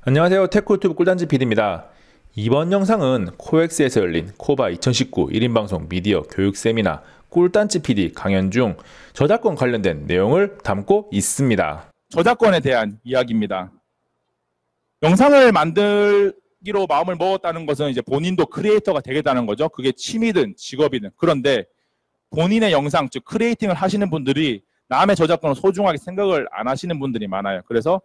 안녕하세요. 테크유튜브 꿀단지 PD입니다. 이번 영상은 코엑스에서 열린 코바 2019 1인 방송 미디어 교육 세미나 꿀단지 PD 강연 중 저작권 관련된 내용을 담고 있습니다. 저작권에 대한 이야기입니다. 영상을 만들기로 마음을 먹었다는 것은 이제 본인도 크리에이터가 되겠다는 거죠. 그게 취미든 직업이든. 그런데 본인의 영상, 즉 크리에이팅을 하시는 분들이 남의 저작권을 소중하게 생각을 안 하시는 분들이 많아요. 그래서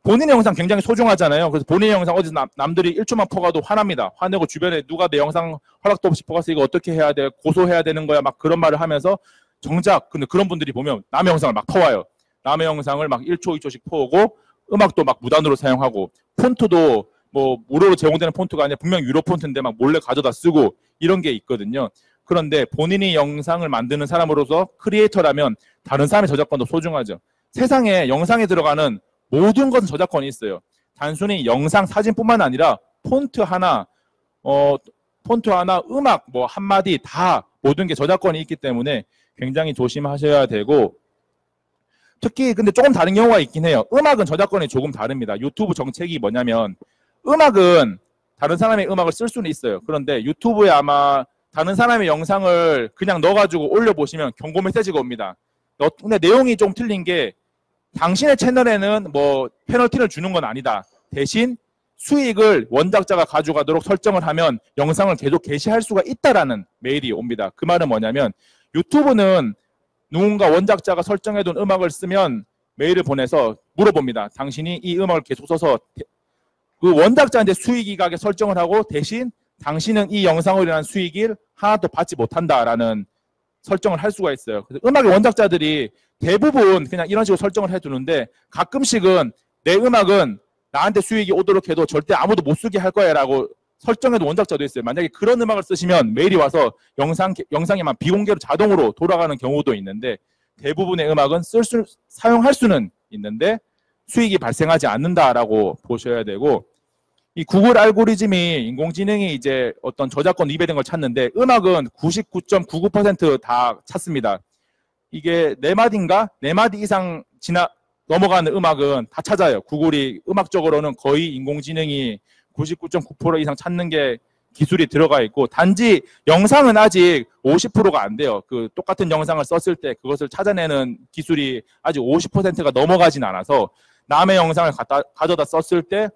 본인의 영상 굉장히 소중하잖아요. 그래서 본인의 영상 어디서 남들이 1초만 퍼가도 화납니다. 화내고 주변에 누가 내 영상 허락도 없이 퍼가서 이거 어떻게 해야 돼? 고소해야 되는 거야? 막 그런 말을 하면서 정작 근데 그런 분들이 보면 남의 영상을 막 퍼와요. 남의 영상을 막 1초, 2초씩 퍼오고 음악도 막 무단으로 사용하고 폰트도 뭐 무료로 제공되는 폰트가 아니라 분명 유료 폰트인데 막 몰래 가져다 쓰고 이런 게 있거든요. 그런데 본인이 영상을 만드는 사람으로서 크리에이터라면 다른 사람의 저작권도 소중하죠. 세상에 영상에 들어가는 모든 것은 저작권이 있어요. 단순히 영상, 사진뿐만 아니라 폰트 하나, 음악 뭐 한마디 다 모든 게 저작권이 있기 때문에 굉장히 조심하셔야 되고 특히 근데 조금 다른 경우가 있긴 해요. 음악은 저작권이 조금 다릅니다. 유튜브 정책이 뭐냐면 음악은 다른 사람의 음악을 쓸 수는 있어요. 그런데 유튜브에 아마 다른 사람의 영상을 그냥 넣어가지고 올려보시면 경고 메시지가 옵니다. 근데 내용이 좀 틀린 게 당신의 채널에는 뭐 페널티를 주는 건 아니다. 대신 수익을 원작자가 가져가도록 설정을 하면 영상을 계속 게시할 수가 있다라는 메일이 옵니다. 그 말은 뭐냐면 유튜브는 누군가 원작자가 설정해둔 음악을 쓰면 메일을 보내서 물어봅니다. 당신이 이 음악을 계속 써서 그 원작자한테 수익이 가게 설정을 하고 대신 당신은 이 영상으로 인한 수익을 하나도 받지 못한다라는 설정을 할 수가 있어요. 그래서 음악의 원작자들이 대부분 그냥 이런 식으로 설정을 해두는데 가끔씩은 내 음악은 나한테 수익이 오도록 해도 절대 아무도 못 쓰게 할 거야 라고 설정해도 원작자도 있어요. 만약에 그런 음악을 쓰시면 메일이 와서 영상에만 비공개로 자동으로 돌아가는 경우도 있는데 대부분의 음악은 사용할 수는 있는데 수익이 발생하지 않는다라고 보셔야 되고 이 구글 알고리즘이 인공지능이 이제 어떤 저작권 위배된 걸 찾는데 음악은 99.99% 다 찾습니다. 이게 4마디인가? 4마디 이상 넘어가는 음악은 다 찾아요. 구글이 음악적으로는 거의 인공지능이 99.9% 이상 찾는 게 기술이 들어가 있고 단지 영상은 아직 50%가 안 돼요. 그 똑같은 영상을 썼을 때 그것을 찾아내는 기술이 아직 50%가 넘어가진 않아서 남의 영상을 가져다 썼을 때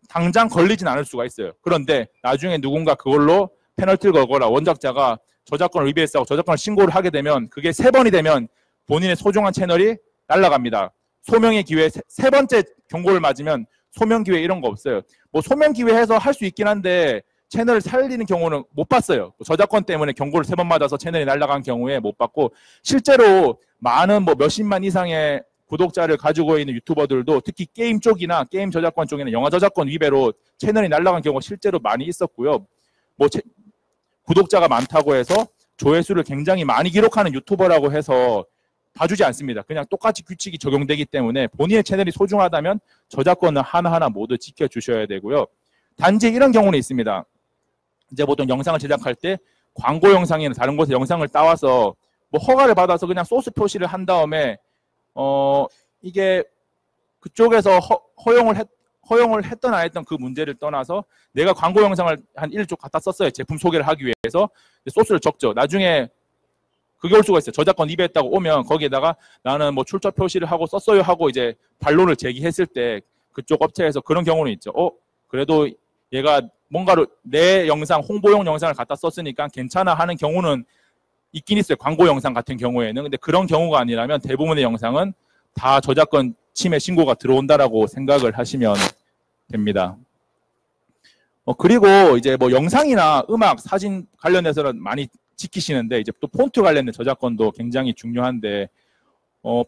당장 걸리진 않을 수가 있어요. 그런데 나중에 누군가 그걸로 페널티를 걸거나 원작자가 저작권을 위배했다고 저작권을 신고를 하게 되면 그게 3번이 되면 본인의 소중한 채널이 날아갑니다. 소명의 기회 세 번째 경고를 맞으면 소명 기회 이런 거 없어요. 뭐 소명 기회해서 할 수 있긴 한데 채널을 살리는 경우는 못 봤어요. 저작권 때문에 경고를 3번 맞아서 채널이 날아간 경우에 못 봤고 실제로 많은 뭐 몇십만 이상의 구독자를 가지고 있는 유튜버들도 특히 게임 쪽이나 게임 저작권 쪽이나 영화 저작권 위배로 채널이 날아간 경우가 실제로 많이 있었고요. 뭐 구독자가 많다고 해서 조회수를 굉장히 많이 기록하는 유튜버라고 해서 봐주지 않습니다. 그냥 똑같이 규칙이 적용되기 때문에 본인의 채널이 소중하다면 저작권은 하나하나 모두 지켜주셔야 되고요. 단지 이런 경우는 있습니다. 이제 보통 영상을 제작할 때 광고 영상이나 다른 곳에 영상을 따와서 뭐 허가를 받아서 그냥 소스 표시를 한 다음에 이게 그쪽에서 허용을 했던 안 했던 그 문제를 떠나서 내가 광고 영상을 한 1조 갖다 썼어요. 제품 소개를 하기 위해서. 소스를 적죠. 나중에 그게 올 수가 있어요. 저작권 위배했다고 오면 거기에다가 나는 뭐 출처 표시를 하고 썼어요 하고 이제 반론을 제기했을 때 그쪽 업체에서 그런 경우는 있죠. 그래도 얘가 뭔가로 내 영상, 홍보용 영상을 갖다 썼으니까 괜찮아 하는 경우는 있긴 있어요. 광고 영상 같은 경우에는. 근데 그런 경우가 아니라면 대부분의 영상은 다 저작권 침해 신고가 들어온다라고 생각을 하시면 됩니다. 그리고 이제 뭐 영상이나 음악, 사진 관련해서는 많이 지키시는데 이제 또 폰트 관련된 저작권도 굉장히 중요한데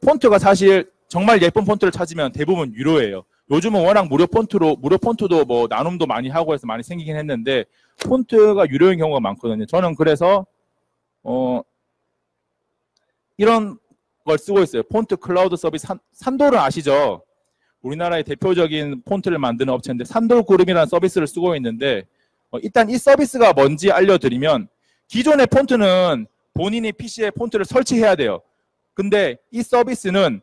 폰트가 사실 정말 예쁜 폰트를 찾으면 대부분 유료예요. 요즘은 워낙 무료 폰트도 뭐 나눔도 많이 하고 해서 많이 생기긴 했는데 폰트가 유료인 경우가 많거든요. 저는 그래서 이런 걸 쓰고 있어요. 폰트 클라우드 서비스 산돌은 아시죠? 우리나라의 대표적인 폰트를 만드는 업체인데 산돌 그룹이라는 서비스를 쓰고 있는데 일단 이 서비스가 뭔지 알려드리면 기존의 폰트는 본인이 PC에 폰트를 설치해야 돼요. 근데 이 서비스는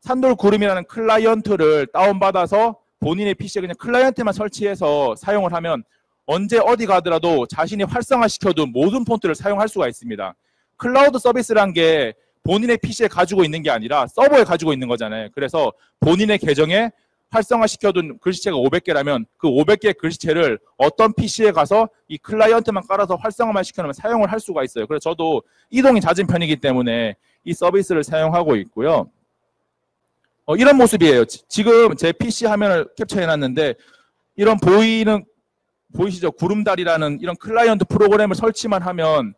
산돌 그룹이라는 클라이언트를 다운받아서 본인의 PC에 그냥 클라이언트만 설치해서 사용을 하면 언제 어디 가더라도 자신이 활성화시켜둔 모든 폰트를 사용할 수가 있습니다. 클라우드 서비스란 게 본인의 PC에 가지고 있는 게 아니라 서버에 가지고 있는 거잖아요. 그래서 본인의 계정에 활성화시켜둔 글씨체가 500개라면 그 500개의 글씨체를 어떤 PC에 가서 이 클라이언트만 깔아서 활성화만 시켜놓으면 사용을 할 수가 있어요. 그래서 저도 이동이 잦은 편이기 때문에 이 서비스를 사용하고 있고요. 이런 모습이에요. 지금 제 PC 화면을 캡처해놨는데 이런 보이시죠? 구름다리라는 이런 클라이언트 프로그램을 설치만 하면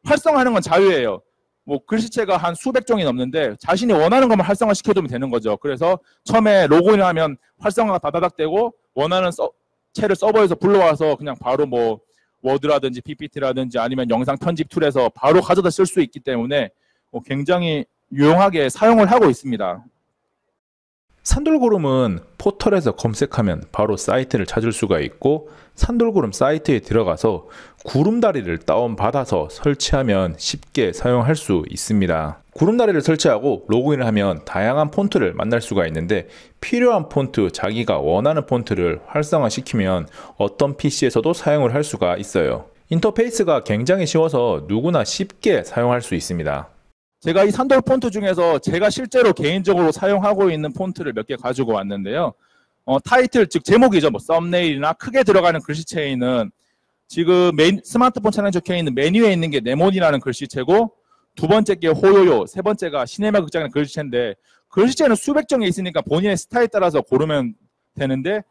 활성화하는 건 자유예요. 뭐 글씨체가 한 수백 종이 넘는데 자신이 원하는 것만 활성화 시켜두면 되는 거죠. 그래서 처음에 로그인을 하면 활성화가 다다닥 되고 원하는 채를 서버에서 불러와서 그냥 바로 뭐 워드라든지 PPT라든지 아니면 영상 편집 툴에서 바로 가져다 쓸 수 있기 때문에 굉장히 유용하게 사용을 하고 있습니다. 산돌구름은 포털에서 검색하면 바로 사이트를 찾을 수가 있고 산돌구름 사이트에 들어가서 구름다리를 다운받아서 설치하면 쉽게 사용할 수 있습니다. 구름다리를 설치하고 로그인을 하면 다양한 폰트를 만날 수가 있는데 필요한 폰트, 자기가 원하는 폰트를 활성화시키면 어떤 PC에서도 사용을 할 수가 있어요. 인터페이스가 굉장히 쉬워서 누구나 쉽게 사용할 수 있습니다. 제가 이 산돌 폰트 중에서 제가 실제로 개인적으로 사용하고 있는 폰트를 몇 개 가지고 왔는데요. 타이틀, 즉 제목이죠. 뭐 썸네일이나 크게 들어가는 글씨체에는 지금 스마트폰 창에 적혀 있는 메뉴에 있는 게 네모니라는 글씨체고 두 번째 게 호요요, 세 번째가 시네마 극장이라는 글씨체인데 글씨체는 수백 종이 있으니까 본인의 스타일에 따라서 고르면 되는데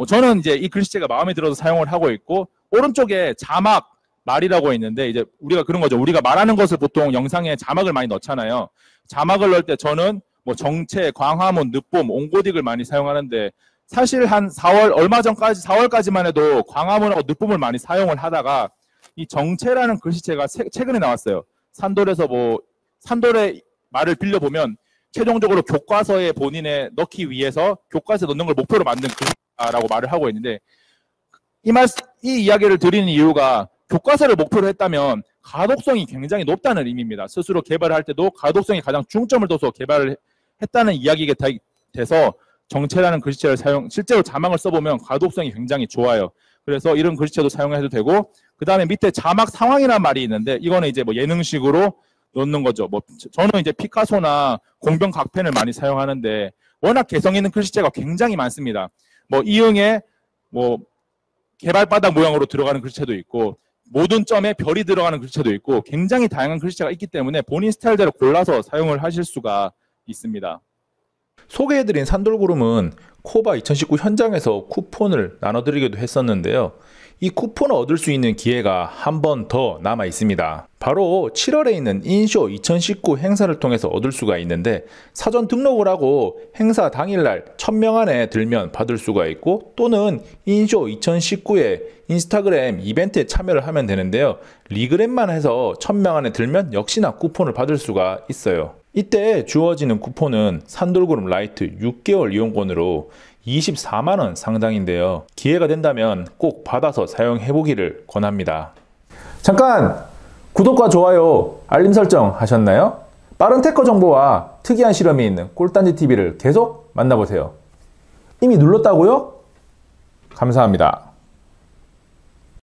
저는 이제 이 글씨체가 마음에 들어서 사용을 하고 있고 오른쪽에 자막 말이라고 있는데 이제 우리가 그런 거죠. 우리가 말하는 것을 보통 영상에 자막을 많이 넣잖아요. 자막을 넣을 때 저는 뭐 정체, 광화문, 늦봄, 옹고딕을 많이 사용하는데 사실 한 4월 얼마 전까지 4월까지만 해도 광화문하고 늦봄을 많이 사용을 하다가 이 정체라는 글씨체가 최근에 나왔어요. 산돌에서 뭐 산돌의 말을 빌려보면 최종적으로 교과서에 본인의 넣기 위해서 교과서에 넣는 걸 목표로 만든 글씨라고 말을 하고 있는데 이 이야기를 드리는 이유가 교과서를 목표로 했다면 가독성이 굉장히 높다는 의미입니다. 스스로 개발을 할 때도 가독성이 가장 중점을 둬서 개발을 했다는 이야기가 돼서 정체라는 글씨체를 실제로 자막을 써보면 가독성이 굉장히 좋아요. 그래서 이런 글씨체도 사용해도 되고 그 다음에 밑에 자막 상황이라는 말이 있는데 이거는 이제 뭐 예능식으로 넣는 거죠. 뭐 저는 이제 피카소나 공병 각펜을 많이 사용하는데 워낙 개성 있는 글씨체가 굉장히 많습니다. 뭐 이응에 뭐 개발바닥 모양으로 들어가는 글씨체도 있고 모든 점에 별이 들어가는 글씨체도 있고 굉장히 다양한 글씨체가 있기 때문에 본인 스타일대로 골라서 사용을 하실 수가 있습니다. 소개해드린 산돌구름은 코바 2019 현장에서 쿠폰을 나눠드리기도 했었는데요. 이 쿠폰을 얻을 수 있는 기회가 한 번 더 남아 있습니다. 바로 7월에 있는 인쇼 2019 행사를 통해서 얻을 수가 있는데 사전 등록을 하고 행사 당일날 1000명 안에 들면 받을 수가 있고 또는 인쇼 2019에 인스타그램 이벤트에 참여를 하면 되는데요. 리그램만 해서 1000명 안에 들면 역시나 쿠폰을 받을 수가 있어요. 이때 주어지는 쿠폰은 산돌구름 라이트 6개월 이용권으로 24만원 상당인데요. 기회가 된다면 꼭 받아서 사용해보기를 권합니다. 잠깐! 구독과 좋아요, 알림 설정 하셨나요? 빠른 테크 정보와 특이한 실험이 있는 꿀단지TV를 계속 만나보세요. 이미 눌렀다고요? 감사합니다.